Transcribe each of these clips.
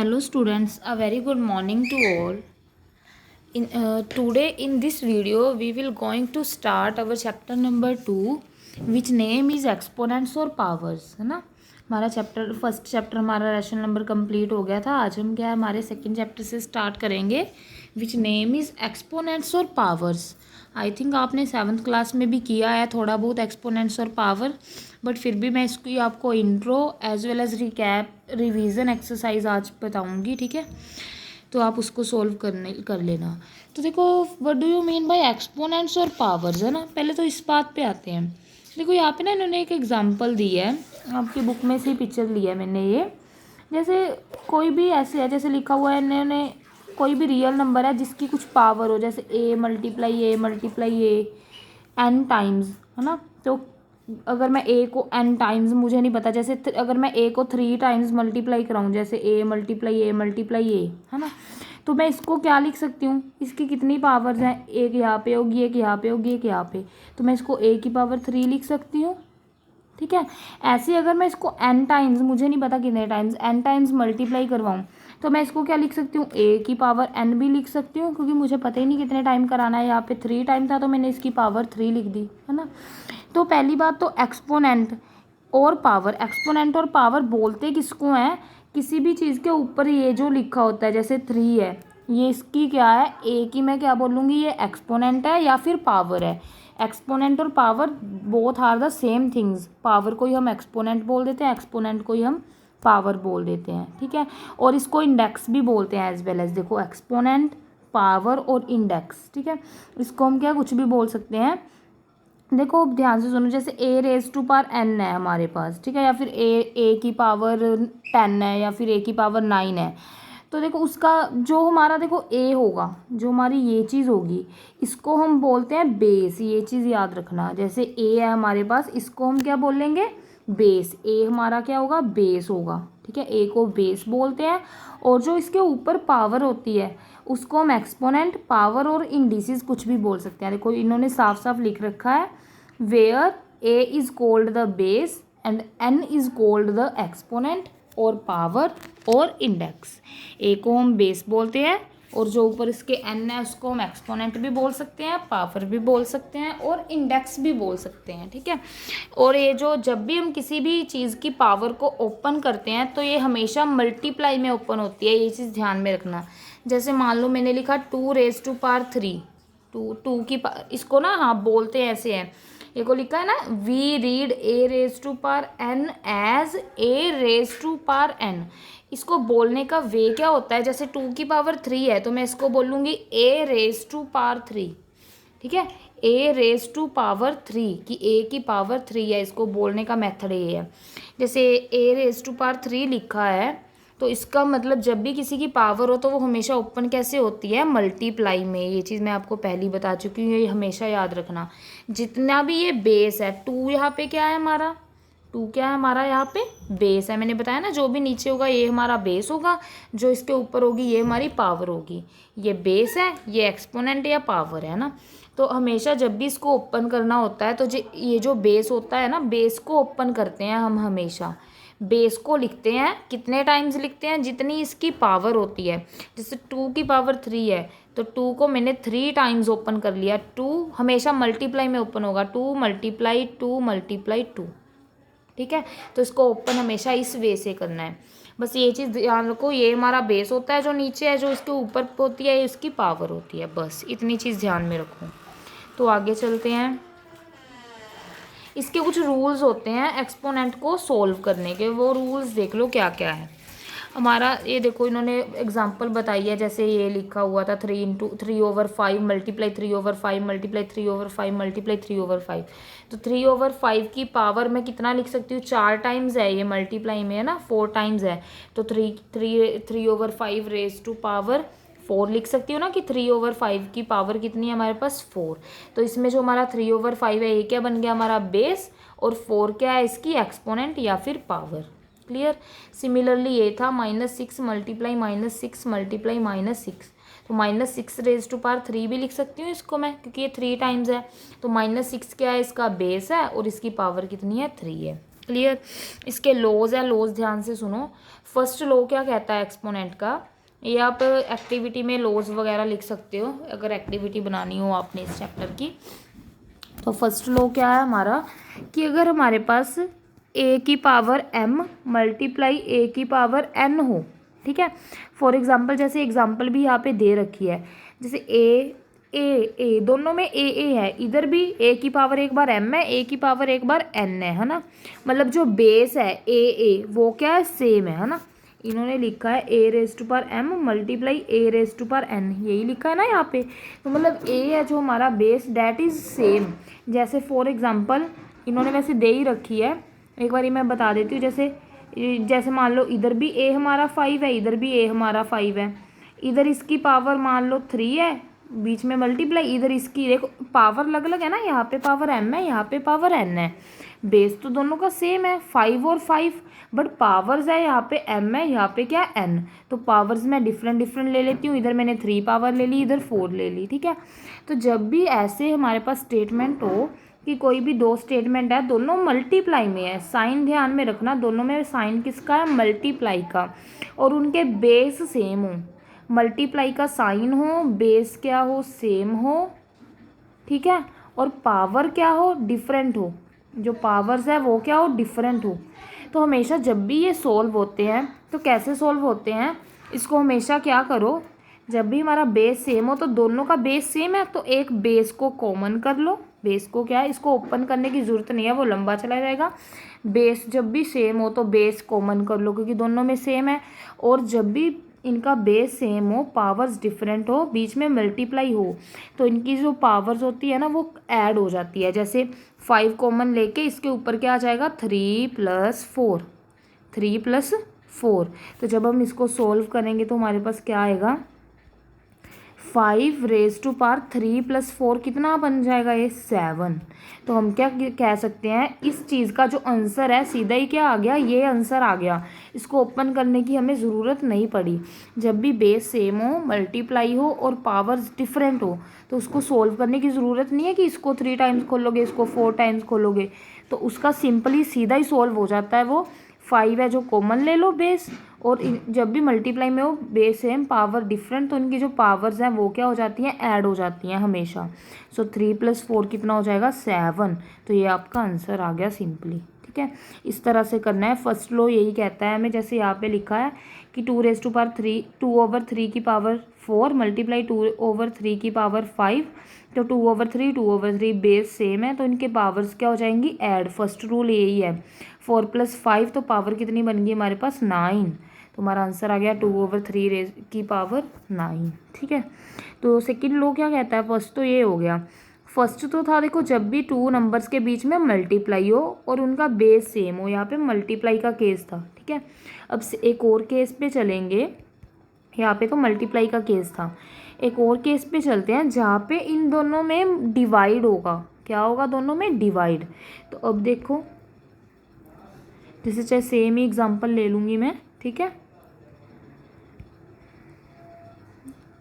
Hello students, a very good morning to all. Today in this video we will going to start our chapter number 2 which name is exponents और powers, है ना। हमारा first chapter हमारा rational number complete हो गया था। आज हम क्या है हमारे सेकंड चैप्टर से स्टार्ट करेंगे विच नेम इज़ एक्सपोनेंट्स और पावर्स। आई थिंक आपने 7th क्लास में भी किया है थोड़ा बहुत एक्सपोनेंट्स और पावर, बट फिर भी मैं इसकी आपको intro as well as recap revision exercise आज बताऊंगी, ठीक है। तो आप उसको सोल्व कर लेना। तो देखो what do you mean by exponents और पावर्स, है ना। पहले तो इस बात पे आते हैं। देखो यहाँ पे ना इन्होंने एक एग्जांपल दी है, आपकी बुक में से ही पिक्चर लिया है मैंने ये। जैसे कोई भी ऐसे है, जैसे लिखा हुआ है इन्होंने कोई भी रियल नंबर है जिसकी कुछ पावर हो, जैसे A multiply A N times, है ना। तो अगर मैं ए को एन टाइम्स, मुझे नहीं पता, जैसे अगर मैं ए को 3 टाइम्स मल्टीप्लाई कराऊँ, जैसे ए मल्टीप्लाई ए, है ना, तो मैं इसको क्या लिख सकती हूँ, इसकी कितनी पावर्स हैं, एक यहाँ पे होगी, एक यहाँ पे होगी, एक यहाँ पे, तो मैं इसको ए की पावर 3 लिख सकती हूँ, ठीक है। ऐसे अगर मैं इसको एन टाइम्स, मुझे नहीं पता कितने टाइम्स, एन टाइम्स मल्टीप्लाई करवाऊँ, तो मैं इसको क्या लिख सकती हूँ, ए की पावर एन भी लिख सकती हूँ, क्योंकि मुझे पता ही नहीं कितने टाइम कराना है। यहाँ पे 3 टाइम था तो मैंने इसकी पावर 3 लिख दी, है ना। तो पहली बात तो एक्सपोनेंट और पावर, एक्सपोनेंट और पावर बोलते किसको हैं, किसी भी चीज़ के ऊपर ये जो लिखा होता है, जैसे 3 है, ये इसकी क्या है, ए की मैं क्या बोलूँगी, ये एक्सपोनेंट है या फिर पावर है। एक्सपोनेंट और power both are the same things. Power को ही हम एक्सपोनेंट बोल देते हैं, एक्सपोनेंट को ही हम पावर बोल देते हैं, ठीक है। और इसको इंडेक्स भी बोलते हैं एज वेल एज। देखो एक्सपोनेंट, पावर और इंडेक्स, ठीक है। इसको हम क्या कुछ भी बोल सकते हैं। देखो ध्यान से सुनो, जैसे ए रेज टू पावर एन है हमारे पास, ठीक है, या फिर ए की पावर 10 है, या फिर ए की पावर 9 है। तो देखो उसका जो हमारा देखो ए होगा, जो हमारी ये चीज़ होगी, इसको हम बोलते हैं बेस। ये चीज़ याद रखना, जैसे ए है हमारे पास, इसको हम क्या बोलेंगे, बेस। ए हमारा क्या होगा, बेस होगा, ठीक है। ए को बेस बोलते हैं। और जो इसके ऊपर पावर होती है उसको हम एक्सपोनेंट, पावर और इंडिसेस कुछ भी बोल सकते हैं। देखो इन्होंने साफ साफ लिख रखा है, where A is called the base and N is called the exponent और पावर और इंडेक्स। ए को हम बेस बोलते हैं और जो ऊपर इसके एन है उसको हम एक्सपोनेंट भी बोल सकते हैं, पावर भी बोल सकते हैं और इंडेक्स भी बोल सकते हैं, ठीक है। और ये जो जब भी हम किसी भी चीज़ की पावर को ओपन करते हैं तो ये हमेशा मल्टीप्लाई में ओपन होती है, ये चीज़ ध्यान में रखना। जैसे मान लो मैंने लिखा 2 रेज टू पावर 3, टू की इसको ना हाँ बोलते हैं ऐसे है, ये को लिखा है ना, we read A raise to power N as A raise to power N. इसको बोलने का वे क्या होता है, जैसे 2 की पावर 3 है तो मैं इसको बोलूँगी ए रेज टू पावर 3, ठीक है। ए रेज टू पावर 3 कि ए की पावर 3 है, इसको बोलने का मेथड ये है। जैसे ए रेज टू पावर 3 लिखा है तो इसका मतलब जब भी किसी की पावर हो तो वो हमेशा ओपन कैसे होती है, मल्टीप्लाई में। ये चीज़ मैं आपको पहली बता चुकी हूँ, ये हमेशा याद रखना। जितना भी ये बेस है, 2 यहाँ पे क्या है हमारा, 2 क्या है हमारा यहाँ पे बेस है। मैंने बताया ना, जो भी नीचे होगा ये हमारा बेस होगा, जो इसके ऊपर होगी ये हमारी पावर होगी। ये बेस है, ये एक्सपोनेंट या पावर है ना। तो हमेशा जब भी इसको ओपन करना होता है तो ये जो बेस होता है ना, बेस को ओपन करते हैं हम हमेशा। बेस को लिखते हैं, कितने टाइम्स लिखते हैं, जितनी इसकी पावर होती है। जैसे 2 की पावर 3 है तो 2 को मैंने 3 टाइम्स ओपन कर लिया। 2 हमेशा मल्टीप्लाई में ओपन होगा, 2 मल्टीप्लाई 2 मल्टीप्लाई 2, ठीक है। तो इसको ओपन हमेशा इस वे से करना है। बस ये चीज़ ध्यान रखो, ये हमारा बेस होता है, जो नीचे है, जो इसके ऊपर होती है, इसकी पावर होती है। बस इतनी चीज़ ध्यान में रखो। तो आगे चलते हैं। इसके कुछ रूल्स होते हैं एक्सपोनेंट को सोल्व करने के, वो रूल्स देख लो क्या क्या है हमारा। ये देखो इन्होंने एग्जांपल बताई है, जैसे ये लिखा हुआ था 3/3/5 मल्टीप्लाई 3/5 मल्टीप्लाई 3/5 मल्टीप्लाई 3/5। तो 3/5 की पावर मैं कितना लिख सकती हूँ, 4 टाइम्स है, ये मल्टीप्लाई में है ना, 4 टाइम्स है। तो 3/5 रेज टू पावर 4 लिख सकती हूँ ना, कि 3/5 की पावर कितनी है हमारे पास, 4। तो इसमें जो हमारा 3/5 है ये क्या बन गया हमारा बेस, और 4 क्या है इसकी एक्सपोनेंट या फिर पावर। क्लियर। सिमिलरली ये था -6 मल्टीप्लाई -6 मल्टीप्लाई -6, तो -6 रेज टू पावर 3 भी लिख सकती हूँ इसको मैं, क्योंकि ये 3 टाइम्स है। तो -6 क्या है, इसका बेस है और इसकी पावर कितनी है, 3 है। क्लियर। इसके लॉज है, लॉज ध्यान से सुनो। फर्स्ट लॉ क्या कहता है एक्सपोनेंट का, ये आप एक्टिविटी में लॉज वगैरह लिख सकते हो अगर एक्टिविटी बनानी हो आपने इस चैप्टर की। तो फर्स्ट लॉ क्या है हमारा कि अगर हमारे पास ए की पावर m मल्टीप्लाई ए की पावर n हो, ठीक है। फॉर एग्जांपल जैसे एग्जांपल भी यहाँ पे दे रखी है, जैसे ए दोनों में ए है, इधर भी ए की पावर एक बार m है, ए की पावर एक बार n है ना। मतलब जो बेस है ए वो क्या है, सेम है ना। इन्होंने लिखा है A raise to power m multiply A raise to power n, यही लिखा है ना यहाँ पे। तो मतलब ए है जो हमारा बेस डैट इज सेम। जैसे फॉर एग्जांपल इन्होंने वैसे दे ही रखी है, एक बारी मैं बता देती हूँ। जैसे मान लो इधर भी ए हमारा 5 है, इधर भी ए हमारा 5 है, इधर इसकी पावर मान लो 3 है, बीच में मल्टीप्लाई, इधर इसकी देखो पावर अलग अलग है ना, यहाँ पे पावर m है, यहाँ पे पावर n है। बेस तो दोनों का सेम है 5 और 5, बट पावर्स है यहाँ पे m है, यहाँ पे क्या n। तो पावर्स मैं डिफरेंट ले लेती हूँ, इधर मैंने 3 पावर ले ली, इधर 4 ले ली, ठीक है। तो जब भी ऐसे हमारे पास स्टेटमेंट हो कि कोई भी दो स्टेटमेंट है दोनों मल्टीप्लाई में है, साइन ध्यान में रखना, दोनों में साइन किसका है, मल्टीप्लाई का, और उनके बेस सेम हो, मल्टीप्लाई का साइन हो, बेस क्या हो, सेम हो, ठीक है, और पावर क्या हो, डिफरेंट हो, जो पावर्स है वो क्या हो, डिफरेंट हो। तो हमेशा जब भी ये सोल्व होते हैं तो कैसे सोल्व होते हैं, इसको हमेशा क्या करो, जब भी हमारा बेस सेम हो तो दोनों का बेस सेम है तो एक बेस को कॉमन कर लो। बेस को क्या है, इसको ओपन करने की ज़रूरत नहीं है, वो लंबा चला जाएगा। बेस जब भी सेम हो तो बेस कॉमन कर लो क्योंकि दोनों में सेम है। और जब भी इनका बेस सेम हो, पावर्स डिफरेंट हो, बीच में मल्टीप्लाई हो, तो इनकी जो पावर्स होती है ना वो ऐड हो जाती है। जैसे 5 कॉमन लेके इसके ऊपर क्या आ जाएगा, 3 + 4, 3 + 4। तो जब हम इसको सोल्व करेंगे तो हमारे पास क्या आएगा, 5 रेज टू पावर 3 + 4 कितना बन जाएगा, ये 7। तो हम क्या कह सकते हैं, इस चीज़ का जो आंसर है सीधा ही क्या आ गया, ये आंसर आ गया। इसको ओपन करने की हमें ज़रूरत नहीं पड़ी। जब भी बेस सेम हो, मल्टीप्लाई हो और पावर्स डिफरेंट हो तो उसको सोल्व करने की ज़रूरत नहीं है कि इसको 3 टाइम्स खोलोगे, इसको 4 टाइम्स खोलोगे, तो उसका सिंपली सीधा ही सोल्व हो जाता है। वो 5 है जो कॉमन ले लो बेस, और जब भी मल्टीप्लाई में हो बेस सेम पावर डिफरेंट, तो इनकी जो पावर्स हैं वो क्या हो जाती हैं, ऐड हो जाती हैं हमेशा। सो 3 + 4 कितना हो जाएगा, 7। तो ये आपका आंसर आ गया सिंपली, ठीक है। इस तरह से करना है। फर्स्ट लॉ यही कहता है हमें, जैसे यहाँ पे लिखा है कि 2/3 की पावर 4 मल्टीप्लाई 2/3 की पावर 5, तो 2/3 बेस सेम है तो इनके पावर्स क्या हो जाएंगी, ऐड। फर्स्ट रूल यही है। 4 + 5 तो पावर कितनी बन गई हमारे पास, 9। तो हमारा आंसर आ गया 2/3 की पावर 9, ठीक है। तो सेकंड लॉ क्या कहता है, फर्स्ट तो ये हो गया। फर्स्ट तो था देखो, जब भी 2 नंबर्स के बीच में मल्टीप्लाई हो और उनका बेस सेम हो, यहाँ पे मल्टीप्लाई का केस था, ठीक है। अब एक और केस पे चलेंगे, यहाँ पे तो मल्टीप्लाई का केस था। एक और केस पे चलते हैं जहाँ पे इन दोनों में डिवाइड होगा। क्या होगा, दोनों में डिवाइड। तो अब देखो, जैसे चाहे सेम ही एग्जांपल ले लूँगी मैं, ठीक है।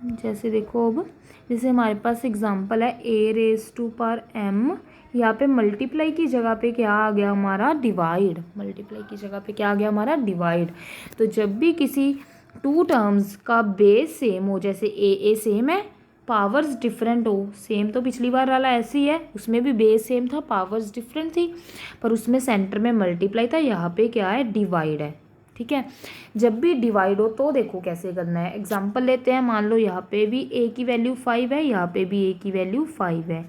जैसे देखो, अब जैसे हमारे पास एग्जांपल है a raise to power m, यहाँ पे मल्टीप्लाई की जगह पे क्या आ गया हमारा, डिवाइड। मल्टीप्लाई की जगह पे क्या आ गया हमारा, डिवाइड। तो जब भी किसी 2 टर्म्स का बेस सेम हो, जैसे ए सेम है, पावर्स डिफरेंट हो, सेम तो पिछली बार वाला ऐसे ही है, उसमें भी बेस सेम था, पावर्स डिफरेंट थी, पर उसमें सेंटर में मल्टीप्लाई था, यहाँ पे क्या है, डिवाइड है, ठीक है। जब भी डिवाइड हो तो देखो कैसे करना है। एग्जांपल लेते हैं, मान लो यहाँ पे भी a की वैल्यू 5 है, यहाँ पे भी a की वैल्यू 5 है,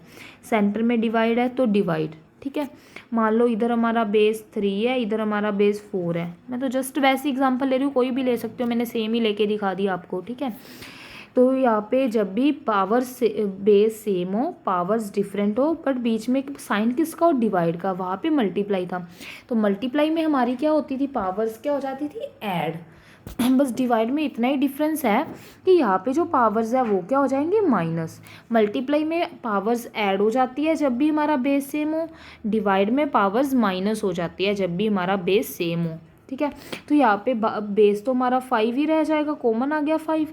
सेंटर में डिवाइड है तो डिवाइड, ठीक है। मान लो इधर हमारा बेस 3 है, इधर हमारा बेस 4 है। मैं तो जस्ट वैसे एग्जांपल ले रही हूँ, कोई भी ले सकते हो, मैंने सेम ही लेके दिखा दिया आपको, ठीक है। तो यहाँ पे जब भी पावर से बेस सेम हो, पावर्स डिफरेंट हो, बट बीच में साइन किसका हो, डिवाइड का, वहाँ पे मल्टीप्लाई था। तो मल्टीप्लाई में हमारी क्या होती थी, पावर्स क्या हो जाती थी, ऐड। बस डिवाइड में इतना ही डिफरेंस है कि यहाँ पे जो पावर्स है वो क्या हो जाएंगे, माइनस। मल्टीप्लाई में पावर्स ऐड हो जाती है जब भी हमारा बेस सेम हो, डिवाइड में पावर्स माइनस हो जाती है जब भी हमारा बेस सेम हो, ठीक है। तो यहाँ पे बेस तो हमारा 5 ही रह जाएगा, कॉमन आ गया 5,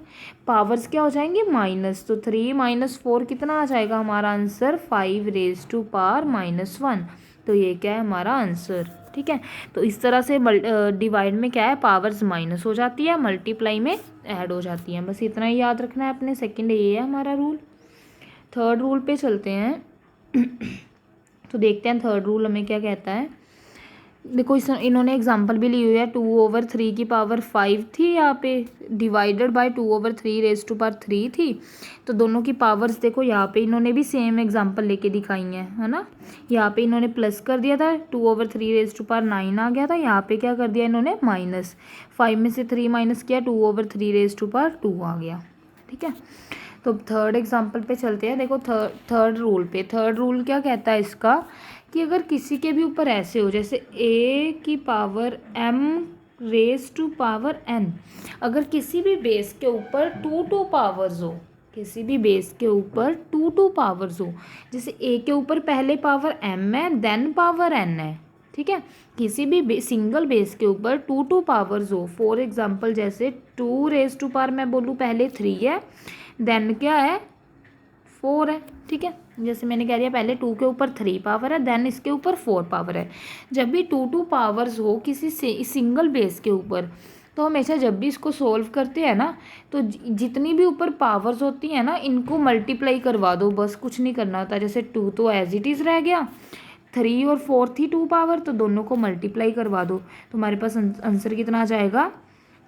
पावर्स क्या हो जाएंगे, माइनस। तो 3 - 4 कितना आ जाएगा हमारा आंसर, 5 रेज टू पावर -1। तो ये क्या है हमारा आंसर, ठीक है। ठीक है। तो इस तरह से डिवाइड में क्या है, पावर्स माइनस हो जाती है, मल्टीप्लाई में ऐड हो जाती है। बस इतना ही याद रखना है अपने। सेकंड ये है हमारा रूल। थर्ड रूल पे चलते हैं। तो देखते हैं थर्ड रूल हमें क्या कहता है। देखो इन्होंने एग्जांपल भी ली हुई है। 2/3 की पावर 5 थी यहाँ पे, divided by 2/3 raise to power 3 थी। तो दोनों की पावर्स देखो यहाँ पे इन्होंने भी सेम एग्जांपल लेके दिखाई है ना। यहाँ पे इन्होंने प्लस कर दिया था, 2/3 रेज टू पावर 9 आ गया था। यहाँ पे क्या कर दिया इन्होंने, माइनस। 5 में से 3 माइनस किया, 2/3 रेज टू पावर 2 आ गया। ठीक है। तो थर्ड एग्जांपल पे चलते हैं। देखो थर्ड रूल पे, थर्ड रूल क्या कहता है इसका, कि अगर किसी के भी ऊपर ऐसे हो, जैसे a की power m raise to power n, अगर किसी भी बेस के ऊपर 2 पावर्स हो, किसी भी बेस के ऊपर 2 पावर्स हो, जैसे a के ऊपर पहले पावर m है देन पावर n है। ठीक है। किसी भी सिंगल बेस के ऊपर 2 पावर्स हो, फॉर एग्जांपल जैसे 2 रेज टू पावर मैं बोलूँ पहले 3 है, देन क्या है 4 है। ठीक है। जैसे मैंने कह दिया पहले 2 के ऊपर 3 पावर है, देन इसके ऊपर 4 पावर है। जब भी 2 पावर्स हो किसी से सिंगल बेस के ऊपर, तो हमेशा जब भी इसको सोल्व करते हैं ना, तो जितनी भी ऊपर पावर्स होती हैं ना, इनको मल्टीप्लाई करवा दो, बस कुछ नहीं करना होता। जैसे 2 तो एज इट इज़ रह गया, 3 और 4 थी 2 पावर, तो दोनों को मल्टीप्लाई करवा दो, तो हमारे पास आंसर कितना आ जाएगा,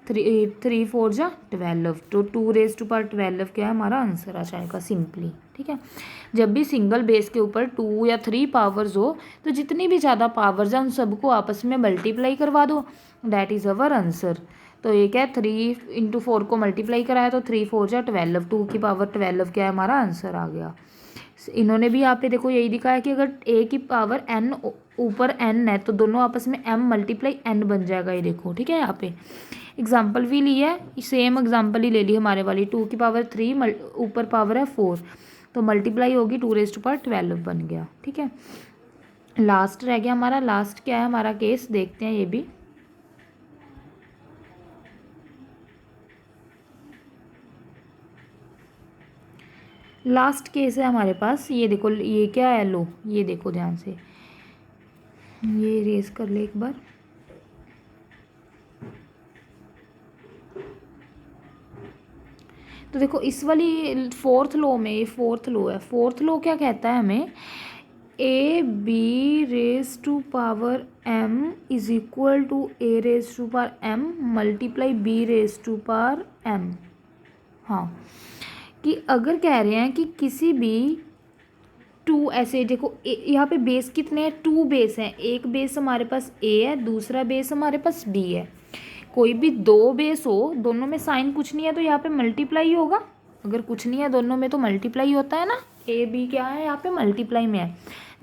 3 4 जा 12। तो 2 रेज टू पावर 12 क्या है हमारा आंसर आ जाएगा सिंपली। ठीक है। जब भी सिंगल बेस के ऊपर 2 या 3 पावर्स हो, तो जितनी भी ज़्यादा पावर्स हैं उन सबको आपस में मल्टीप्लाई करवा दो, दैट इज़ अवर आंसर। तो ये क्या है, 3 × 4 को मल्टीप्लाई कराया तो 3 4 जा 12, 2 की पावर 12 क्या है हमारा आंसर आ गया। इन्होंने भी यहाँ पे देखो यही दिखाया कि अगर a की पावर n ऊपर n है, तो दोनों आपस में m मल्टीप्लाई n बन जाएगा। ये देखो ठीक है। यहाँ पे एग्जाम्पल भी ली है, सेम एग्जाम्पल ही ले ली हमारे वाली। 2 की पावर 3 ऊपर पावर है 4, तो मल्टीप्लाई होगी 2 रेज टू पावर 12 बन गया। ठीक है। लास्ट रह गया हमारा। लास्ट क्या है हमारा केस, देखते हैं ये भी। लास्ट केस है हमारे पास, ये देखो ये क्या है, लो ये देखो ध्यान से, ये रेज कर ले एक बार। तो देखो इस वाली फोर्थ लो में, ये फोर्थ लो है, फोर्थ लो क्या कहता है हमें, A B raise to power m is equal to A raise to power m multiply B raise to power m। हाँ, कि अगर कह रहे हैं कि किसी भी 2 ऐसे, देखो यहाँ पे बेस कितने हैं, 2 बेस हैं। एक बेस हमारे पास a है, दूसरा बेस हमारे पास b है। कोई भी 2 बेस हो, दोनों में साइन कुछ नहीं है, तो यहाँ पे मल्टीप्लाई होगा। अगर कुछ नहीं है दोनों में तो मल्टीप्लाई होता है ना, ए बी क्या है यहाँ पे मल्टीप्लाई में है।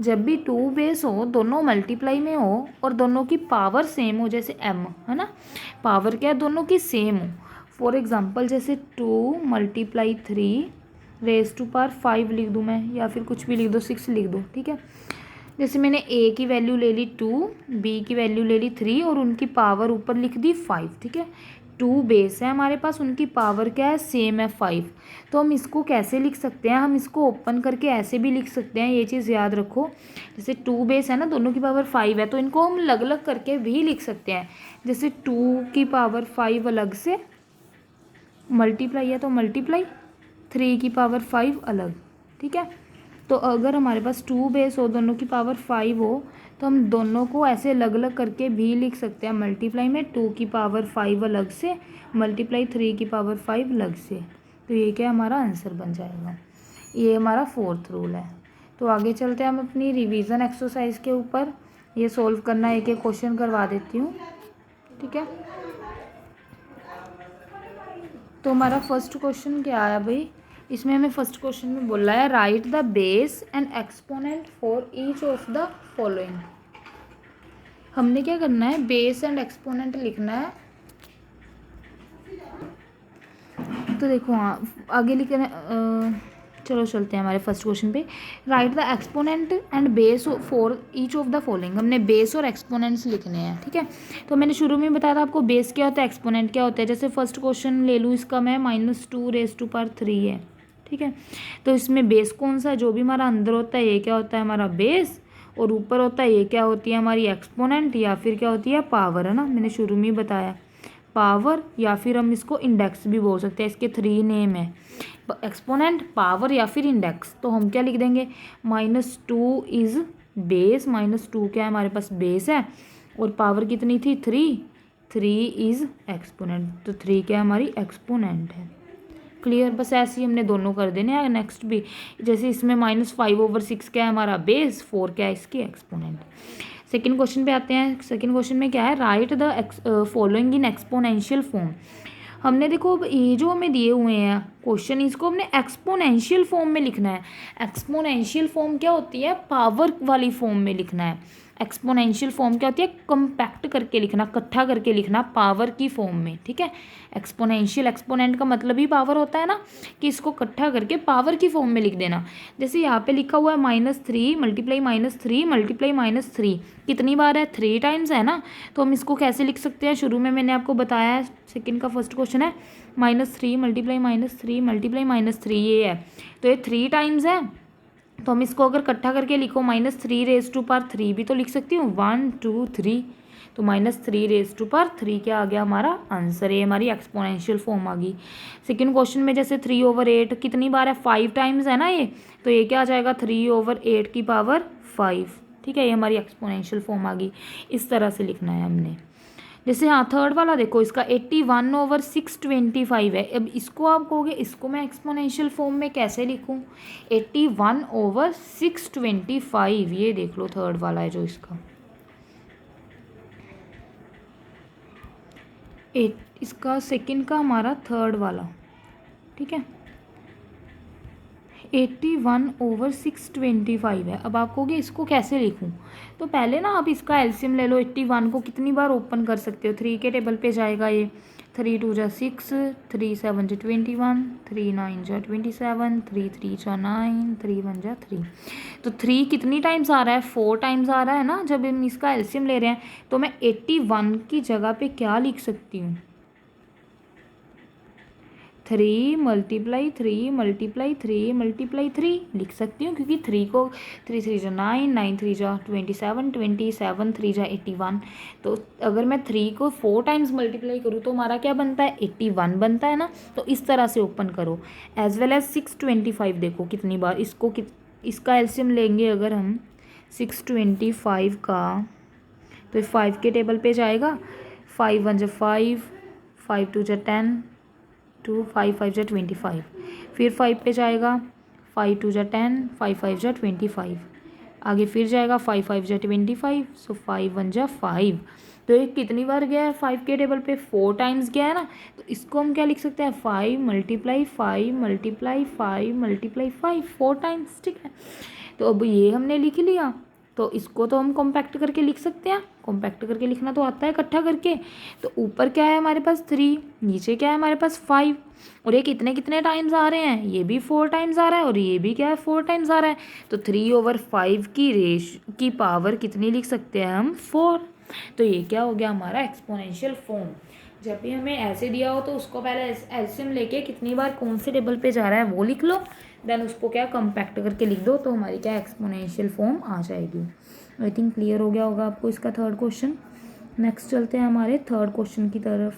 जब भी 2 बेस हो, दोनों मल्टीप्लाई में हो और दोनों की पावर सेम हो, जैसे m है ना, पावर क्या है दोनों की सेम हो। फॉर एग्जांपल जैसे 2 × 3 रेज टू पावर 5 लिख दूँ मैं, या फिर कुछ भी लिख दो, 6 लिख दो। ठीक है। जैसे मैंने a की वैल्यू ले ली 2, b की वैल्यू ले ली 3 और उनकी पावर ऊपर लिख दी 5। ठीक है। 2 बेस है हमारे पास, उनकी पावर क्या है, सेम है 5। तो हम इसको कैसे लिख सकते हैं, हम इसको ओपन करके ऐसे भी लिख सकते हैं, ये चीज़ याद रखो। जैसे 2 बेस है ना, दोनों की पावर 5 है, तो इनको हम अलग अलग करके भी लिख सकते हैं। जैसे 2 की पावर 5 अलग से, मल्टीप्लाई है तो मल्टीप्लाई, 3 की पावर 5 अलग। ठीक है। तो अगर हमारे पास 2 बेस हो, दोनों की पावर 5 हो, तो हम दोनों को ऐसे अलग अलग करके भी लिख सकते हैं। मल्टीप्लाई में 2 की पावर 5 अलग से, मल्टीप्लाई 3 की पावर 5 अलग से, तो ये क्या हमारा आंसर बन जाएगा। ये हमारा फोर्थ रूल है। तो आगे चलते हैं हम अपनी रिवीजन एक्सरसाइज के ऊपर। ये सोल्व करना, एक एक क्वेश्चन करवा देती हूँ। ठीक है। तो हमारा फर्स्ट क्वेश्चन क्या आया भाई, इसमें हमें फर्स्ट क्वेश्चन में बोला है right the base and exponent for each of the following. हमने क्या करना है, बेस एंड एक्सपोनेंट लिखना है। तो देखो हाँ, आगे लिखना, चलो चलते हैं हमारे फर्स्ट क्वेश्चन पे। Right the exponent and base for each of the following. हमने बेस और एक्सपोनेंट्स लिखने हैं। ठीक है। तो मैंने शुरू में बताया था आपको बेस क्या होता है, एक्सपोनेंट क्या होता है। जैसे फर्स्ट क्वेश्चन ले लूँ, इसका मैं -2 रेज टू पावर 3 है। ठीक है। तो इसमें बेस कौन सा है, जो भी हमारा अंदर होता है ये क्या होता है हमारा बेस, और ऊपर होता है ये क्या होती है हमारी एक्सपोनेंट या फिर क्या होती है पावर, है ना, मैंने शुरू में ही बताया पावर, या फिर हम इसको इंडेक्स भी बोल सकते हैं। इसके 3 नेम है, एक्सपोनेंट, पावर या फिर इंडेक्स। तो हम क्या लिख देंगे, -2 इज़ बेस, -2 क्या है हमारे पास बेस है, और पावर कितनी थी 3 इज़ एक्सपोनेंट, तो 3 क्या हमारी एक्सपोनेंट है। क्लियर, बस ऐसे ही हमने दोनों कर देने हैं। नेक्स्ट भी जैसे इसमें -5/6 क्या है हमारा बेस, 4 क्या है इसकी एक्सपोनेंट। सेकंड क्वेश्चन पे आते हैं। सेकंड क्वेश्चन में क्या है, right the following in exponential form. हमने देखो अब ये जो हमें दिए हुए हैं क्वेश्चन, इसको हमने एक्सपोनेंशियल फॉर्म में लिखना है। एक्सपोनेंशियल फॉर्म क्या होती है, पावर वाली फॉर्म में लिखना है। एक्सपोनेंशियल फॉर्म क्या होती है, कंपैक्ट करके लिखना, इकट्ठा करके लिखना पावर की फॉर्म में, ठीक है। एक्सपोनेंशियल, एक्सपोनेंट का मतलब ही पावर होता है ना, कि इसको इकट्ठा करके पावर की फॉर्म में लिख देना। जैसे यहाँ पे लिखा हुआ है -3 मल्टीप्लाई -3 मल्टीप्लाई -3, कितनी बार है, 3 टाइम्स है ना। तो हम इसको कैसे लिख सकते हैं, शुरू में मैंने आपको बताया है, सेकंड का फर्स्ट क्वेश्चन है -3 मल्टीप्लाई -3 मल्टीप्लाई -3, ये है, तो ये 3 टाइम्स है। तो हम इसको अगर इकट्ठा करके लिखो -3 भी तो लिख सकती हूँ, 1 2 3, तो -3 क्या आ गया हमारा आंसर, ये हमारी एक्सपोनेंशियल फॉर्म आ गई। सेकंड क्वेश्चन में जैसे 3/8 कितनी बार है, 5 टाइम्स है ना ये, तो ये क्या आ जाएगा 3/8 की पावर 5, ठीक है, ये हमारी एक्सपोनेंशियल फॉर्म आ गई। इस तरह से लिखना है हमने। जैसे हाँ थर्ड वाला देखो, इसका 81/625 है। अब इसको आप कहोगे इसको मैं एक्सपोनेंशियल फॉर्म में कैसे लिखूँ, 81/625, ये देख लो थर्ड वाला है जो इसका इसका सेकंड का हमारा थर्ड वाला, ठीक है, 81/625 है। अब आप कहोगे इसको कैसे लिखूं, तो पहले ना आप इसका एलसीएम ले लो। 81 को कितनी बार ओपन कर सकते हो, 3 के टेबल पे जाएगा ये, 3 2 जा 6, 3 7 जा 21, 3 9 जा 27, 3 3 जा 9, 3 1 जा 3। तो 3 कितनी टाइम्स आ रहा है, 4 टाइम्स आ रहा है ना जब हम इसका एलसीएम ले रहे हैं। तो मैं 81 की जगह पे क्या लिख सकती हूँ, 3 मल्टीप्लाई 3 मल्टीप्लाई 3 मल्टीप्लाई 3 लिख सकती हूँ, क्योंकि 3 को 3 3 जा 9, 9 3 जा 27, 27 3 जा 81। तो अगर मैं 3 को 4 टाइम्स मल्टीप्लाई करूँ तो हमारा क्या बनता है, 81 बनता है ना। तो इस तरह से ओपन करो। एज वेल एज 625 देखो कितनी बार इसको इसका एलसीएम लेंगे अगर हम 625 का, तो 5 के टेबल पे जाएगा, 5 1 जा 5, 5 2 जा 10, 2 5 5 जा 25, फिर 5 पे जाएगा, 5 2 जा 10, 5 5 जा 25, आगे फिर जाएगा 5 5 जा 25, सो 5 1 जा 5। तो ये कितनी बार गया है 5 के टेबल पे, 4 टाइम्स गया है ना। तो इसको हम क्या लिख सकते हैं, 5 मल्टीप्लाई 5 मल्टीप्लाई 5 मल्टीप्लाई 5, 4 टाइम्स, ठीक है। तो अब ये हमने लिख लिया। तो इसको तो हम कॉम्पैक्ट करके लिख सकते हैं, कॉम्पैक्ट करके लिखना तो आता है इकट्ठा करके। तो ऊपर क्या है हमारे पास 3, नीचे क्या है हमारे पास 5, और ये कितने कितने टाइम्स आ रहे हैं, ये भी 4 टाइम्स आ रहा है, और ये भी क्या है 4 टाइम्स आ रहा है। तो 3/5 की पावर कितनी लिख सकते हैं हम, 4। तो ये क्या हो गया हमारा एक्सपोनेंशियल फॉर्म। जब भी हमें ऐसे दिया हो तो उसको पहले एलसीएम लेके कितनी बार कौन से टेबल पे जा रहा है वो लिख लो, देन उसको क्या कंपैक्ट करके लिख दो, तो हमारी क्या एक्सपोनेंशियल फॉर्म आ जाएगी। आई थिंक क्लियर हो गया होगा आपको इसका थर्ड क्वेश्चन। नेक्स्ट चलते हैं हमारे थर्ड क्वेश्चन की तरफ।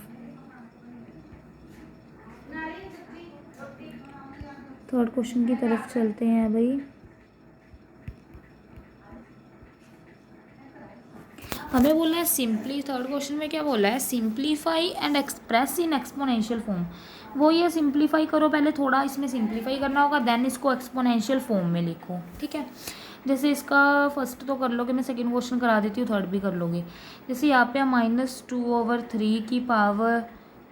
थर्ड क्वेश्चन की तरफ चलते हैं भाई। हमें बोला है सिंपली, थर्ड क्वेश्चन में क्या बोला है, simplify and express in exponential form. वो ये सिंप्लीफाई करो पहले, थोड़ा इसमें सिंप्लीफाई करना होगा, देन इसको एक्सपोनेंशियल फॉर्म में लिखो, ठीक है। जैसे इसका फर्स्ट तो कर लोगे, मैं सेकंड क्वेश्चन करा देती हूँ, थर्ड भी कर लोगे। जैसे यहाँ पे -2/3 की पावर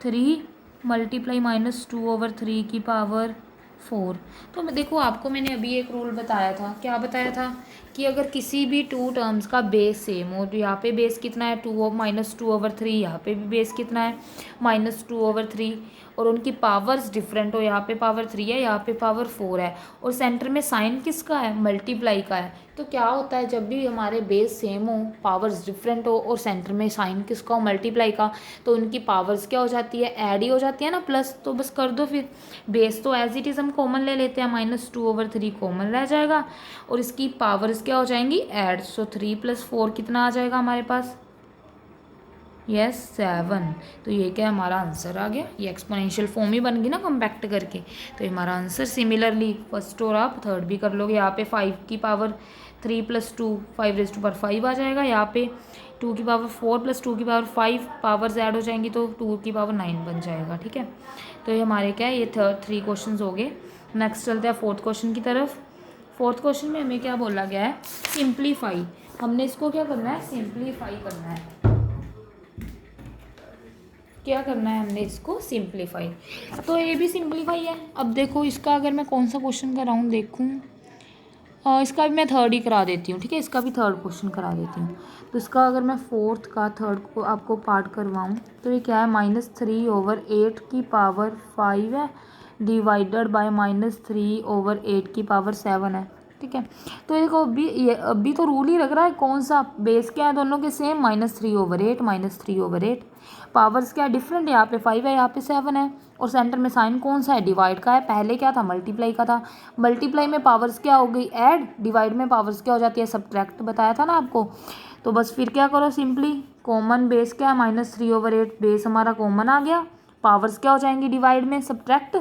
3 मल्टीप्लाई -2/3 की पावर 4। तो देखो आपको मैंने अभी एक रूल बताया था, क्या बताया था, कि अगर किसी भी 2 टर्म्स का बेस सेम हो, तो यहाँ पे बेस कितना है -2/3, यहाँ पे भी बेस कितना है -2/3, और उनकी पावर्स डिफरेंट हो, यहाँ पे पावर 3 है, यहाँ पे पावर 4 है, और सेंटर में साइन किसका है, मल्टीप्लाई का है, तो क्या होता है जब भी हमारे बेस सेम हो, पावर्स डिफरेंट हो और सेंटर में साइन किसका हो, मल्टीप्लाई का, तो उनकी पावर्स क्या हो जाती है, ऐड ही हो जाती है ना, प्लस। तो बस कर दो फिर, बेस तो एज इट इज़ हम कॉमन ले लेते हैं, -2/3 कॉमन रह जाएगा और इसकी पावर्स क्या हो जाएंगी, ऐड। सो 3 + 4 कितना आ जाएगा हमारे पास, यस 7। तो ये क्या हमारा आंसर आ गया, ये एक्सपोनेंशियल फॉर्म ही बन गई ना कम्पैक्ट करके, तो ये हमारा आंसर। सिमिलरली फर्स्ट और आप थर्ड भी कर लोगे। यहाँ पे 5 की पावर 3 + 2 5 आ जाएगा, यहाँ पे 2 की पावर 4 + 2 की पावर 5 पावर्स ऐड हो जाएंगी तो 2 की पावर 9 बन जाएगा, ठीक है। तो ये हमारे क्या है, ये 3 क्वेश्चन हो गए। नेक्स्ट चलते हैं 4th क्वेश्चन की तरफ। 4th क्वेश्चन में हमें क्या बोला गया है, सिंप्लीफाई। हमने इसको क्या करना है, सिंप्लीफाई करना है। क्या करना है हमने इसको, सिंप्लीफाई। तो ये भी सिंप्लीफाई है। अब देखो इसका अगर मैं कौन सा क्वेश्चन कराऊँ देखूँ, इसका भी मैं थर्ड ही करा देती हूँ, ठीक है, इसका भी थर्ड क्वेश्चन करा देती हूँ। तो इसका अगर मैं 4th का थर्ड को आपको पार्ट करवाऊँ तो ये क्या है, -3/8 की पावर 5 है डिवाइडेड बाय -3/8 की पावर 7 है, ठीक है। तो देखो अभी तो रूल ही लग रहा है, कौन सा बेस क्या है दोनों के सेम, -3/8 -3/8। पावर्स क्या है डिफरेंट, यहाँ पे 5 है यहाँ पे 7 है और सेंटर में साइन कौन सा है, डिवाइड का है। पहले क्या था, मल्टीप्लाई का था। मल्टीप्लाई में पावर्स क्या हो गई, ऐड। डिवाइड में पावर्स क्या हो जाती है, सब्ट्रैक्ट, बताया था ना आपको। तो बस फिर क्या करो, सिंपली कॉमन बेस क्या है, -3/8 बेस हमारा कॉमन आ गया। पावर्स क्या हो जाएंगी डिवाइड में, सब्ट्रैक्ट।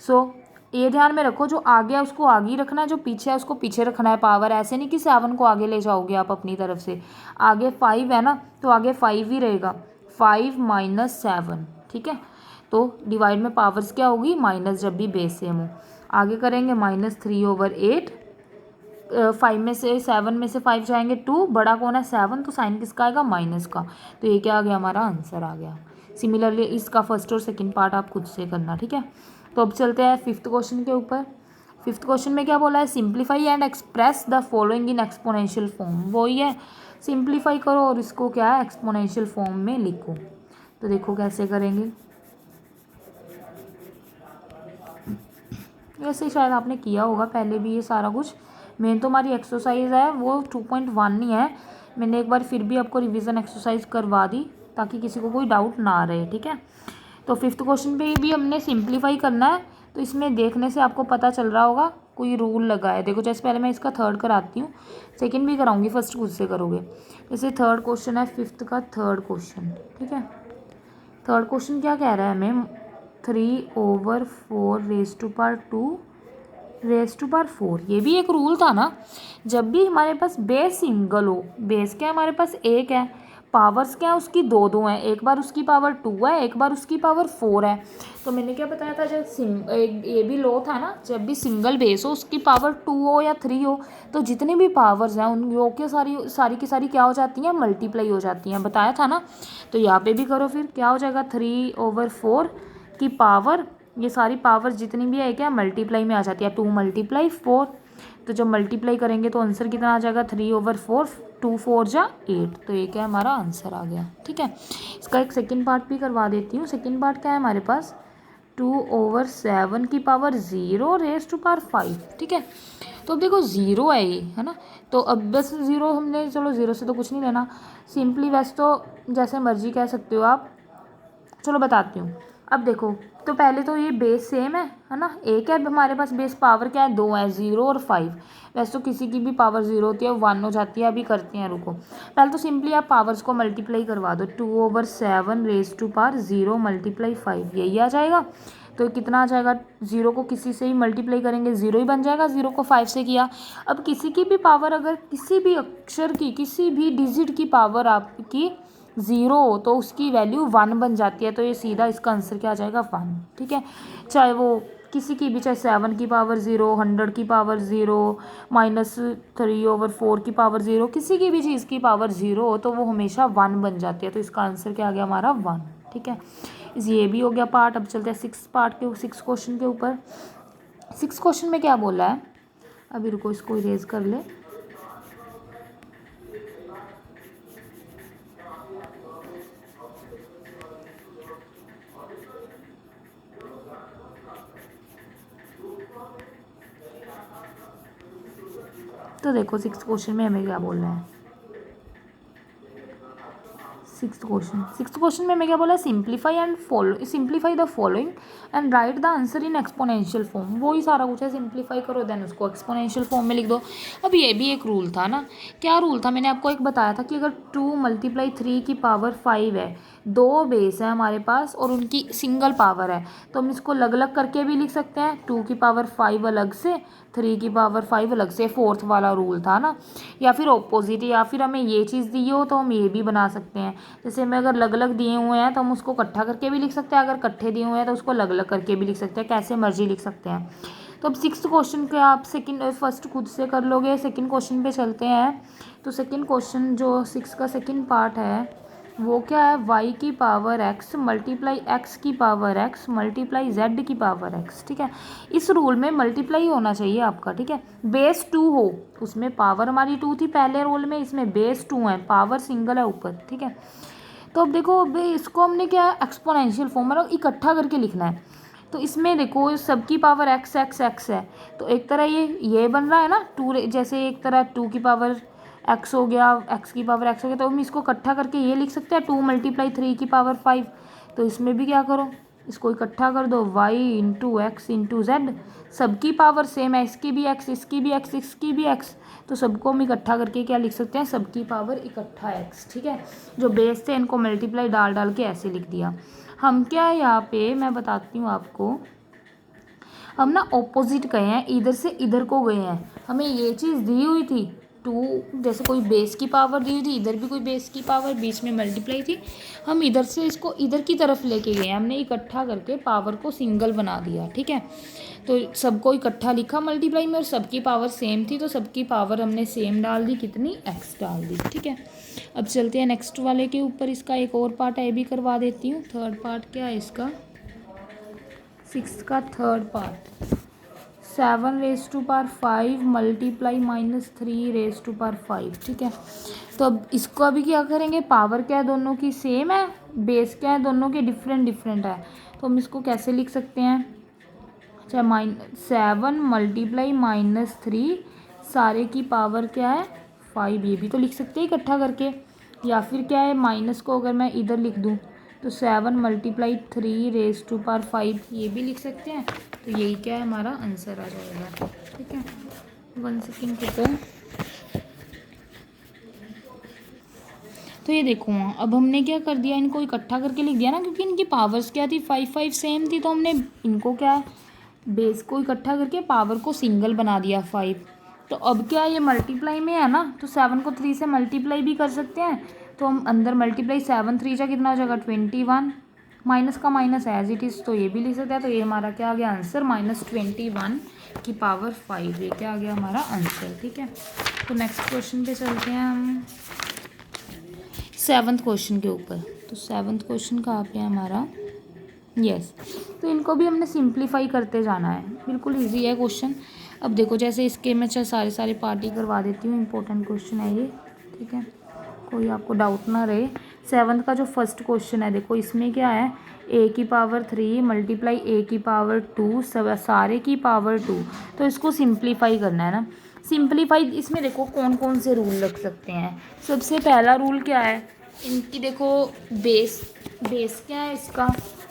सो ये ध्यान में रखो, जो आगे है उसको आगे ही रखना है, जो पीछे है उसको पीछे रखना है। पावर ऐसे नहीं कि 7 को आगे ले जाओगे आप अपनी तरफ से। आगे 5 है ना, तो आगे 5 ही रहेगा, 5 - 7, ठीक है। तो डिवाइड में पावर्स क्या होगी, माइनस, जब भी बेस सेम हो। आगे करेंगे -3/8, 5 में से 7 में से 5 जाएंगे 2, बड़ा कौन है 7, तो साइन किसका आएगा, माइनस का। तो ये क्या आ गया, हमारा आंसर आ गया। सिमिलरली इसका फर्स्ट और सेकंड पार्ट आप खुद से करना, ठीक है। तो अब चलते हैं 5th क्वेश्चन के ऊपर। 5th क्वेश्चन में क्या बोला है, simplify and express the following in exponential form. वही है, सिंप्लीफाई करो और इसको क्या है, एक्सपोनेंशियल फॉर्म में लिखो। तो देखो कैसे करेंगे, वैसे शायद आपने किया होगा पहले भी ये सारा कुछ। मेन तो हमारी एक्सरसाइज है वो 2.1 ही है, मैंने एक बार फिर भी आपको रिवीजन एक्सरसाइज करवा दी ताकि किसी को कोई डाउट ना रहे, ठीक है। तो 5th क्वेश्चन पे भी हमने सिंप्लीफाई करना है। तो इसमें देखने से आपको पता चल रहा होगा कोई रूल लगा है। देखो जैसे पहले मैं इसका थर्ड कराती हूँ, सेकंड भी कराऊंगी, फर्स्ट खुद से करोगे। जैसे थर्ड क्वेश्चन है 5th का थर्ड क्वेश्चन, ठीक है। थर्ड क्वेश्चन क्या कह रहा है हमें, 3/4 रेज़ टू पावर 4। ये भी एक रूल था ना, जब भी हमारे पास बेस सिंगल हो, बेस क्या है हमारे पास एक है, पावर्स क्या है उसकी 2 हैं, एक बार उसकी पावर 2 है, एक बार उसकी पावर 4 है। तो मैंने क्या बताया था, जब ये भी लो था ना, जब भी सिंगल बेस हो उसकी पावर 2 हो या 3 हो, तो जितनी भी पावर्स हैं उन योग के सारी की सारी क्या हो जाती हैं, मल्टीप्लाई हो जाती हैं, बताया था ना। तो यहाँ पे भी करो, फिर क्या हो जाएगा, 3/4 की पावर, ये सारी पावर जितनी भी है क्या मल्टीप्लाई में आ जाती है, 2 × 4। तो जब मल्टीप्लाई करेंगे तो आंसर कितना आ जाएगा, 3/4, 2 4 जा 8। तो ये क्या है, हमारा आंसर आ गया, ठीक है। इसका एक सेकंड पार्ट भी करवा देती हूँ। सेकंड पार्ट क्या है हमारे पास, 2/7 की पावर 0 रेज़ टू पावर 5, ठीक है। तो अब देखो 0 है ये, है ना, तो अब बस 0 हमने, चलो 0 से तो कुछ नहीं लेना, सिंपली वैसे तो जैसे मर्जी कह सकते हो आप, चलो बताती हूँ। अब देखो, तो पहले तो ये बेस सेम है ना, एक है हमारे पास बेस, पावर क्या है 2 है, 0 और 5। वैसे तो किसी की भी पावर 0 होती है, 1 हो जाती है, अभी करते हैं, रुको। पहले तो सिंपली आप पावर्स को मल्टीप्लाई करवा दो, 2/7 रेज़ टू पावर 0 × 5, यही आ जाएगा। तो कितना आ जाएगा, 0 को किसी से ही मल्टीप्लाई करेंगे 0 ही बन जाएगा, 0 को 5 से किया। अब किसी की भी पावर, अगर किसी भी अक्षर की, किसी भी डिजिट की पावर आपकी 0 हो तो उसकी वैल्यू 1 बन जाती है। तो ये सीधा इसका आंसर क्या आ जाएगा, 1, ठीक है। चाहे वो किसी की भी, चाहे 7 की पावर 0, 100 की पावर 0, -3/4 की पावर 0, किसी की भी चीज़ की पावर 0 हो तो वो हमेशा 1 बन जाती है। तो इसका आंसर क्या आ गया हमारा, 1, ठीक है। ये भी हो गया पार्ट। अब चलते हैं 6th क्वेश्चन के ऊपर। 6th क्वेश्चन में क्या बोला है, अभी रुको इसको इरेज कर ले। तो देखो 6th क्वेश्चन में हमें क्या बोल रहे हैं। 6th क्वेश्चन में हमें क्या बोला, simplify the following and right the answer in exponential form. वही सारा कुछ है, सिंप्लीफाई करो देन उसको एक्सपोनेंशियल फॉर्म में लिख दो। अब ये भी एक रूल था ना, क्या रूल था, मैंने आपको एक बताया था कि अगर 2 × 3 की पावर 5 है, 2 बेस है हमारे पास और उनकी सिंगल पावर है, तो हम इसको अलग अलग करके भी लिख सकते हैं। 2 की पावर 5 अलग से, 3 की पावर 5 अलग से, 4th वाला रूल था ना। या फिर ऑपोजिट, या फिर हमें ये चीज़ दी हो तो हम ये भी बना सकते हैं। जैसे हमें अगर अलग अलग दिए हुए हैं तो हम उसको इकट्ठा करके भी लिख सकते हैं, अगर इकट्ठे दिए हुए हैं तो उसको अलग अलग करके भी लिख सकते हैं, कैसे मर्जी लिख सकते हैं। तो अब 6th क्वेश्चन के आप फर्स्ट खुद से कर लोगे। 2nd क्वेश्चन पे चलते हैं। तो 2nd क्वेश्चन जो 6 का 2nd पार्ट है वो क्या है, y की पावर x मल्टीप्लाई x की पावर x मल्टीप्लाई z की पावर x। ठीक है, इस रूल में मल्टीप्लाई होना चाहिए आपका। ठीक है, बेस 2 हो, उसमें पावर हमारी 2 थी पहले रूल में, इसमें बेस 2 है, पावर सिंगल है ऊपर। ठीक है, तो अब देखो, अब इसको हमने क्या एक्सपोनेंशियल फॉर्म मतलब इकट्ठा करके लिखना है। तो इसमें देखो सबकी पावर x x x है, तो एक तरह ये बन रहा है ना 2, जैसे एक तरह 2 की पावर x हो गया, x की पावर x हो गया, तो हम इसको इकट्ठा करके ये लिख सकते हैं 2 × 3 की पावर 5। तो इसमें भी क्या करो, इसको इकट्ठा कर दो, y × x × z, सबकी पावर सेम है, इसकी भी x, इसकी भी x, इसकी भी x, तो सबको हम इकट्ठा करके क्या लिख सकते हैं, सबकी पावर इकट्ठा x। ठीक है, जो बेस थे इनको मल्टीप्लाई डाल डाल के ऐसे लिख दिया। हम क्या है यहाँ पे मैं बताती हूँ आपको, हम ना ऑपोजिट गए हैं, इधर से इधर को गए हैं। हमें ये चीज़ दी हुई थी 2, जैसे कोई बेस की पावर दी हुई थी, इधर भी कोई बेस की पावर, बीच में मल्टीप्लाई थी, हम इधर से इसको इधर की तरफ लेके गए, हमने इकट्ठा करके पावर को सिंगल बना दिया। ठीक है, तो सबको इकट्ठा लिखा मल्टीप्लाई में और सबकी पावर सेम थी, तो सबकी पावर हमने सेम डाल दी, कितनी, x डाल दी। ठीक है, अब चलते हैं नेक्स्ट वाले के ऊपर। इसका एक और पार्ट है भी करवा देती हूँ। 3rd पार्ट क्या है इसका, 6th का 3rd पार्ट, 7⁵ मल्टीप्लाई -3⁵5। ठीक है, तो अब इसको अभी क्या करेंगे, पावर क्या है दोनों की सेम है, बेस क्या है दोनों के डिफरेंट डिफरेंट है, तो हम इसको कैसे लिख सकते हैं। अच्छा, 7 मल्टीप्लाई -3, सारे की पावर क्या है 5, ये भी तो लिख सकते हैं इकट्ठा करके। या फिर क्या है, माइनस को अगर मैं इधर लिख दूँ तो 7 मल्टीप्लाई 3⁵5, ये भी लिख सकते हैं। तो यही क्या है, हमारा आंसर आ जाएगा। ठीक है, 1 सेकेंड रुको। तो ये देखो, अब हमने क्या कर दिया, इनको इकट्ठा करके लिख दिया ना, क्योंकि इनकी पावर्स क्या थी, 5 5 सेम थी, तो हमने इनको क्या, बेस को इकट्ठा करके पावर को सिंगल बना दिया 5। तो अब क्या, ये मल्टीप्लाई में है ना, तो 7 को 3 से मल्टीप्लाई भी कर सकते हैं, तो हम अंदर मल्टीप्लाई 7 3 जा कितना हो जाएगा 21, माइनस का माइनस एज इट इज़, तो ये भी लिख सकते हैं। तो ये हमारा क्या आ गया आंसर, -21 की पावर 5, ये क्या आ गया हमारा आंसर। ठीक है, तो नेक्स्ट क्वेश्चन पे चलते हैं हम 7th क्वेश्चन के ऊपर। तो 7th क्वेश्चन कहाँ पे है हमारा, यस। तो इनको भी हमने सिंप्लीफाई करते जाना है, बिल्कुल इजी है क्वेश्चन। अब देखो, जैसे इसके मैं सारे पार्ट ही करवा देती हूँ, इंपॉर्टेंट क्वेश्चन है ये। ठीक है, कोई आपको डाउट ना रहे। 7th का जो फर्स्ट क्वेश्चन है, देखो इसमें क्या है, a की पावर 3 मल्टीप्लाई a की पावर 2 सारे की पावर 2, तो इसको सिंप्लीफाई करना है ना। सिंप्लीफाई इसमें देखो कौन कौन से रूल लग सकते हैं। सबसे पहला रूल क्या है, इनकी देखो बेस क्या है, इसका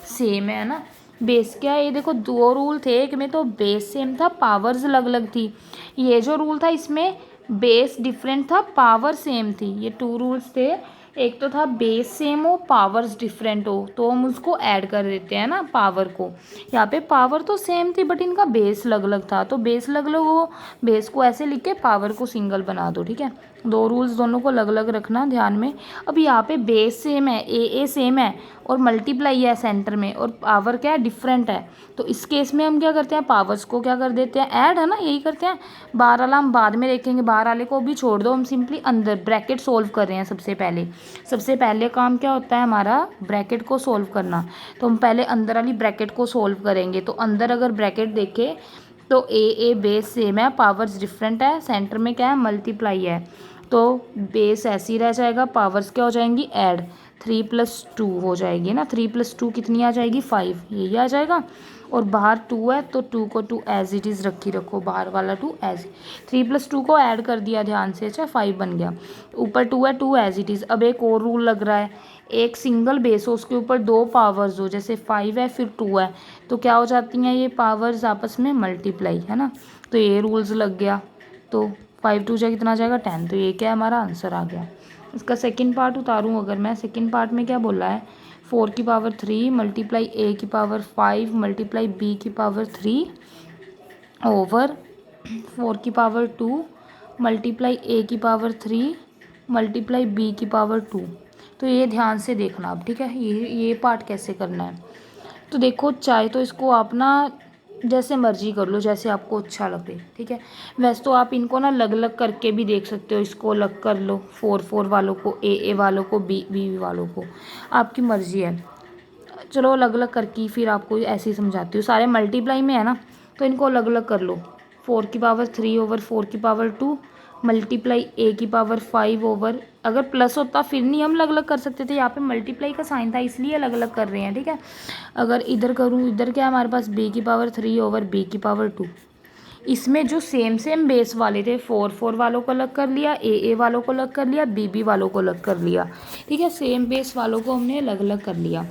सेम है ना, बेस क्या है, ये देखो 2 रूल थे, एक में तो बेस सेम था, पावर्स अलग अलग थी। ये जो रूल था इसमें बेस डिफरेंट था, पावर सेम थी। ये 2 रूल्स थे, एक तो था बेस सेम हो, पावर्स डिफरेंट हो, तो हम उसको ऐड कर देते हैं ना पावर को। यहाँ पे पावर तो सेम थी बट इनका बेस अलग अलग था, तो बेस अलग अलग हो, बेस को ऐसे लिख के पावर को सिंगल बना दो। ठीक है, 2 रूल्स दोनों को अलग अलग रखना ध्यान में। अब यहाँ पे बेस सेम है, ए सेम है और मल्टीप्लाई है सेंटर में, और पावर क्या है, डिफरेंट है, तो इस केस में हम क्या करते हैं, पावर्स को क्या कर देते हैं, ऐड, है ना, यही करते हैं। बाहर वाला हम बाद में देखेंगे, बाहर वाले को भी छोड़ दो, हम सिंपली अंदर ब्रैकेट सोल्व कर रहे हैं। सबसे पहले काम क्या होता है हमारा, ब्रैकेट को सोल्व करना, तो हम पहले अंदर वाली ब्रैकेट को सोल्व करेंगे। तो अंदर अगर ब्रैकेट देखें तो ए बेस सेम है, पावर्स डिफरेंट है, सेंटर में क्या है, मल्टीप्लाई है, तो बेस ऐसे ही रह जाएगा, पावर्स क्या हो जाएंगी, ऐड। 3 + 2 हो जाएगी ना, 3 + 2 कितनी आ जाएगी 5, यही आ जाएगा। और बाहर 2 है तो 2 को 2 एज इट इज़ रखो, बाहर वाला 2 एज, 3 + 2 को ऐड कर दिया ध्यान से, अच्छा 5 बन गया। ऊपर 2 है, 2 एज इट इज़। अब एक और रूल लग रहा है, एक सिंगल बेस हो उसके ऊपर 2 पावर्स हो, जैसे 5 है फिर 2 है, तो क्या हो जाती हैं ये पावर्स आपस में मल्टीप्लाई, है ना। तो ये रूल्स लग गया। तो 5 2 जा कितना आ जाएगा 10, तो ये क्या है हमारा आंसर आ गया। इसका सेकंड पार्ट उतारूँ अगर मैं, सेकंड पार्ट में क्या बोला है, 4 की पावर 3 मल्टीप्लाई a की पावर 5 मल्टीप्लाई b की पावर 3 ओवर 4 की पावर 2 मल्टीप्लाई a की पावर 3 मल्टीप्लाई b की पावर 2। तो ये ध्यान से देखना अब, ठीक है, ये पार्ट कैसे करना है। तो देखो, चाहे तो इसको आप ना जैसे मर्जी कर लो, जैसे आपको अच्छा लगे, ठीक है। वैसे तो आप इनको ना अलग अलग करके भी देख सकते हो, इसको अलग कर लो, 4 4 वालों को, ए वालों को, बी वालों को, आपकी मर्जी है। चलो अलग अलग करके फिर आपको ऐसे ही समझाती हूँ, सारे मल्टीप्लाई में है ना, तो इनको अलग अलग कर लो। 4 की पावर 3 ओवर 4 की पावर 2 मल्टीप्लाई a की पावर 5 ओवर, अगर प्लस होता फिर नहीं हम अलग अलग कर सकते थे, यहाँ पे मल्टीप्लाई का साइन था इसलिए अलग अलग कर रहे हैं, ठीक है। अगर इधर करूँ, इधर क्या है हमारे पास, b की पावर 3 ओवर b की पावर 2। इसमें जो सेम बेस वाले थे, 4 4 वालों को अलग कर लिया, ए वालों को अलग कर लिया, बी वालों को अलग कर लिया, ठीक है, सेम बेस वालों को हमने अलग अलग कर लिया।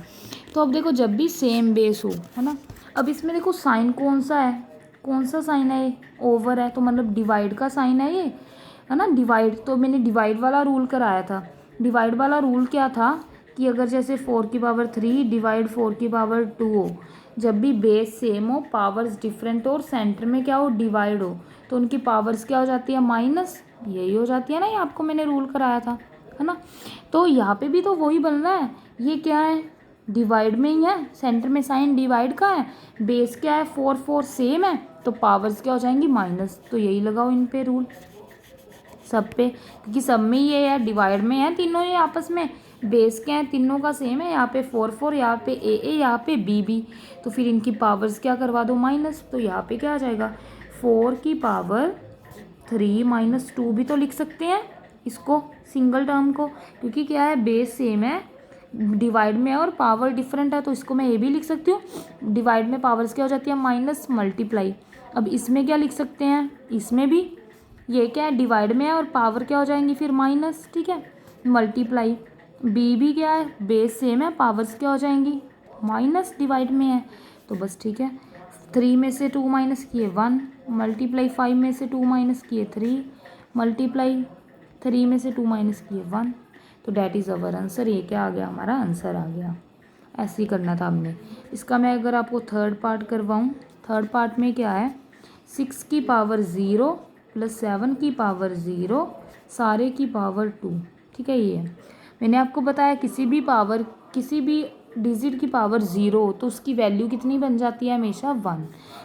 तो अब देखो, जब भी सेम बेस हो, है ना, अब इसमें देखो साइन कौन सा है, कौन सा साइन है, ये ओवर है, तो मतलब डिवाइड का साइन है ये, है ना, डिवाइड। तो मैंने डिवाइड वाला रूल कराया था। डिवाइड वाला रूल क्या था कि अगर जैसे 4 की पावर 3 डिवाइड 4 की पावर 2 हो, जब भी बेस सेम हो, पावर्स डिफरेंट हो और सेंटर में क्या हो, डिवाइड हो, तो उनकी पावर्स क्या हो जाती है, माइनस, यही हो जाती है ना, ये आपको मैंने रूल कराया था, है ना। तो यहाँ पे भी तो वही बन रहा है, ये क्या है, डिवाइड में ही है, सेंटर में साइन डिवाइड का है, बेस क्या है 4 4 सेम है, तो पावर्स क्या हो जाएंगी माइनस। तो यही लगाओ इन पे रूल सब पे, क्योंकि सब में ये है, डिवाइड में है तीनों, ये आपस में बेस क्या है तीनों का सेम है, यहाँ पे 4 4, यहाँ पे ए यहाँ पे बी, तो फिर इनकी पावर्स क्या करवा दो माइनस। तो यहाँ पे क्या आ जाएगा, 4 की पावर 3 माइनस 2 भी तो लिख सकते हैं इसको, सिंगल टर्म को, क्योंकि क्या है बेस सेम है, डिवाइड में है और पावर डिफरेंट है, तो इसको मैं ये भी लिख सकती हूँ, डिवाइड में पावर्स क्या हो जाती है माइनस, मल्टीप्लाई। अब इसमें क्या लिख सकते हैं, इसमें भी ये क्या है, डिवाइड में है और पावर क्या हो जाएंगी फिर माइनस, ठीक है, मल्टीप्लाई। बी भी क्या है, बेस सेम है, पावर्स क्या हो जाएंगी माइनस, डिवाइड में है, तो बस ठीक है। 3 में से 2 माइनस किए 1 मल्टीप्लाई 5 में से 2 माइनस किए 3 मल्टीप्लाई 3 में से 2 माइनस किए 1, तो डैट इज़ अवर आंसर। ये क्या आ गया, हमारा आंसर आ गया। ऐसे ही करना था हमने। इसका मैं अगर आपको थर्ड पार्ट करवाऊँ, थर्ड पार्ट में क्या है, 6 की पावर 0 प्लस 7 की पावर 0 सारे की पावर 2, ठीक है। ये मैंने आपको बताया, किसी भी पावर, किसी भी डिजिट की पावर 0 हो तो उसकी वैल्यू कितनी बन जाती है, हमेशा 1।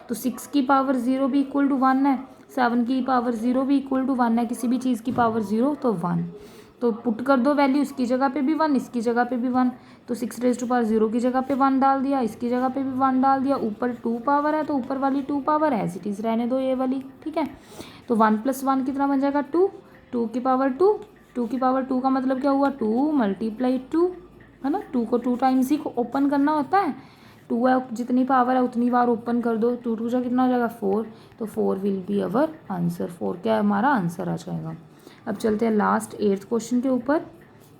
तो 6 की पावर 0 भी इक्वल टू 1 है, 7 की पावर 0 भी इक्वल टू 1 है, किसी भी चीज़ की पावर 0 तो 1। तो पुट कर दो वैल्यू, इसकी जगह पे भी 1, इसकी जगह पे भी 1, तो 6 रेज़ टू पावर 0 की जगह पे 1 डाल दिया, इसकी जगह पे भी 1 डाल दिया, ऊपर 2 पावर है तो ऊपर वाली 2 पावर एज इट इज़ रहने दो ये वाली, ठीक है। तो 1 + 1 कितना बन जाएगा 2, 2 की पावर 2, 2 की पावर 2 का मतलब क्या हुआ 2 मल्टीप्लाई 2, है ना, 2 को 2 टाइम्स ही ओपन करना होता है, 2 है जितनी पावर है उतनी बार ओपन कर दो, 2 2 जा कितना हो जाएगा 4, तो 4 विल बी अवर आंसर, 4 क्या है हमारा आंसर आ जाएगा। अब चलते हैं लास्ट 8th क्वेश्चन के ऊपर।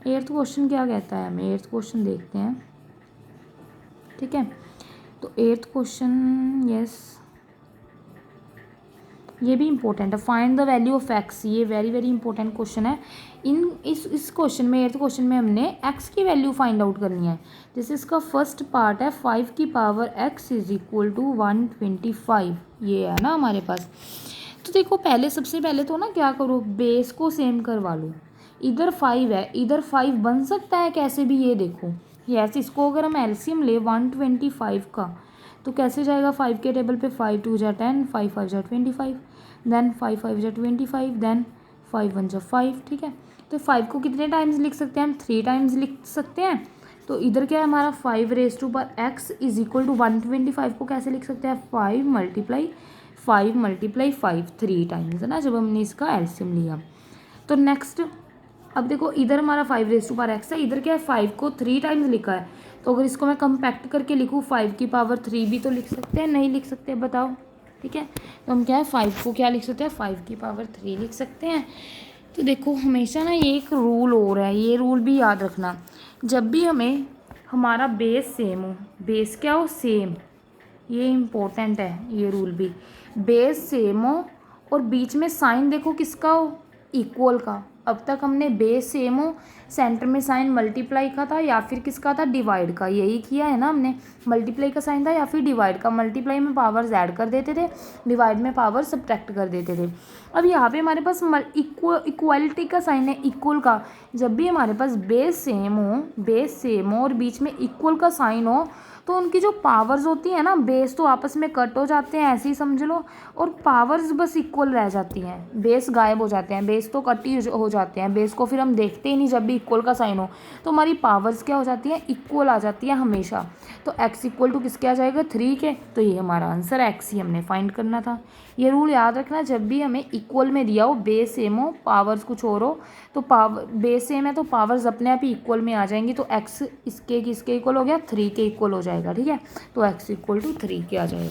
8th क्वेश्चन क्या कहता है, हमें 8th क्वेश्चन देखते हैं, ठीक है। तो 8th क्वेश्चन, यस, ये भी इंपॉर्टेंट है, find the value of x, ये वेरी वेरी इंपॉर्टेंट क्वेश्चन है। इस क्वेश्चन में, 8th क्वेश्चन में हमने एक्स की वैल्यू फाइंड आउट करनी है। जैसे इसका फर्स्ट पार्ट है 5 की power X is equal to 125, ये है ना हमारे पास। तो देखो पहले, सबसे पहले तो ना क्या करो, बेस को सेम करवा लो, इधर 5 है, इधर 5 बन सकता है कैसे भी, ये देखो, यस, इसको अगर हम एलसीएम ले 125 का, तो कैसे जाएगा, 5 के टेबल पे 5 2 जा 10, 5 5 जा 25, देन 5 5 जा 25, देन 5 1 जा 5, ठीक है। तो 5 को कितने टाइम्स लिख सकते हैं हम, 3 टाइम्स लिख सकते हैं। तो इधर क्या है हमारा 5 raise to power X is equal to 125 को कैसे लिख सकते हैं, 5 मल्टीप्लाई 5 3 टाइम्स, है ना, जब हमने इसका एलसीएम लिया। तो नेक्स्ट अब देखो इधर हमारा 5 है, इधर क्या है 5 को 3 टाइम्स लिखा है, तो अगर इसको मैं कंपैक्ट करके लिखूँ 5 की पावर 3 भी तो लिख सकते हैं, नहीं लिख सकते बताओ। ठीक है, तो हम क्या है 5 को क्या लिख सकते हैं 5 की पावर 3 लिख सकते हैं। तो देखो हमेशा ना ये एक रूल हो रहा है, ये रूल भी याद रखना, जब भी हमें हमारा बेस सेम हो, बेस क्या हो सेम, ये इम्पोर्टेंट है ये रूल भी, बेस सेम हो और बीच में साइन देखो किसका हो इक्वल का। अब तक हमने बेस सेम हो, सेंटर में साइन मल्टीप्लाई का था या फिर किसका था डिवाइड का, यही किया है ना हमने, मल्टीप्लाई का साइन था या फिर डिवाइड का, मल्टीप्लाई में पावर्स ऐड कर देते थे, डिवाइड में पावर सब्ट्रैक्ट कर देते थे। अब यहाँ पे हमारे पास इक्वलिटी का साइन है इक्वल का, जब भी हमारे पास बेस सेम हो और बीच में इक्वल का साइन हो तो उनकी जो पावर्स होती है ना, बेस तो आपस में कट हो जाते हैं ऐसे ही समझ लो, और पावर्स बस इक्वल रह जाती हैं, बेस गायब हो जाते हैं, बेस तो कट ही हो जाते हैं, बेस को फिर हम देखते ही नहीं जब भी इक्वल का साइन हो, तो हमारी पावर्स क्या हो जाती हैं इक्वल आ जाती है हमेशा। तो x इक्वल टू किसके आ जाएगा 3 के, तो ये हमारा आंसर x ही हमने फाइंड करना था। ये रूल याद रखना, जब भी हमें इक्वल में दिया हो, बेस सेम हो, पावर्स कुछ और हो, तो बेस सेम है तो पावर्स अपने आप ही इक्वल में आ जाएंगी, तो x इसके किसके इक्वल हो गया 3 के इक्वल हो जाएगा। ठीक है, तो x इक्वल टू 3 के आ जाएगा।